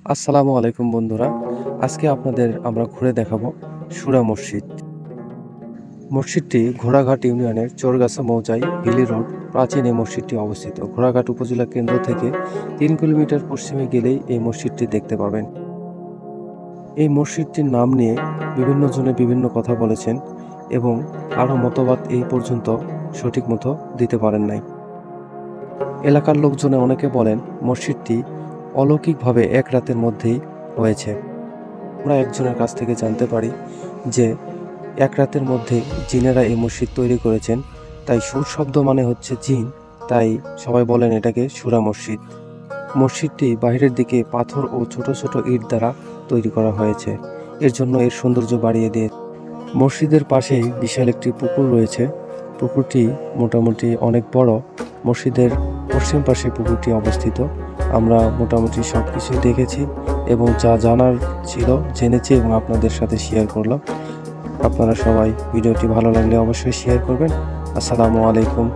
আসসালামু আলাইকুম বন্ধুরা। আজকে আপনাদের আমরা ঘুরে দেখাবো সুরা মসজিদ। মসজিদটি ঘোড়াঘাট ইউনিয়নের চোরগাছা মৌজায় হিলি রোড প্রাচীন এই মসজিদটি অবস্থিত। ঘোড়াঘাট উপজেলা কেন্দ্র থেকে 3 কিলোমিটার পশ্চিমে গেলেই এই মসজিদটি দেখতে পাবেন। এই মসজিদটির নাম নিয়ে বিভিন্ন জনে বিভিন্ন কথা বলেছেন এবং কারো মতবাদ এই পর্যন্ত সঠিক মতো দিতে পারেন নাই। এলাকার লোকজনে অনেকে বলেন মসজিদটি অলৌকিকভাবে এক রাতের মধ্যেই হয়েছে। আমরা একজনের কাছ থেকে জানতে পারি যে এক রাতের মধ্যে জিনেরা এই মসজিদ তৈরি করেছেন, তাই সুর শব্দ মানে হচ্ছে জিন, তাই সবাই বলেন এটাকে সুরা মসজিদ। মসজিদটি বাইরের দিকে পাথর ও ছোট ছোট ইট দ্বারা তৈরি করা হয়েছে, এর জন্য এর সৌন্দর্য বাড়িয়ে দিয়ে। মসজিদের পাশেই বিশাল একটি পুকুর রয়েছে। পুকুরটি মোটামুটি অনেক বড়। মসজিদের পশ্চিম পাশে পুকুরটি অবস্থিত। আমরা মোটামুটি সব কিছু দেখেছি এবং যা জানার ছিল জেনেছি এবং আপনাদের সাথে শেয়ার করলাম। আপনারা সবাই ভিডিওটি ভালো লাগলে অবশ্যই শেয়ার করবেন। আসসালামু আলাইকুম।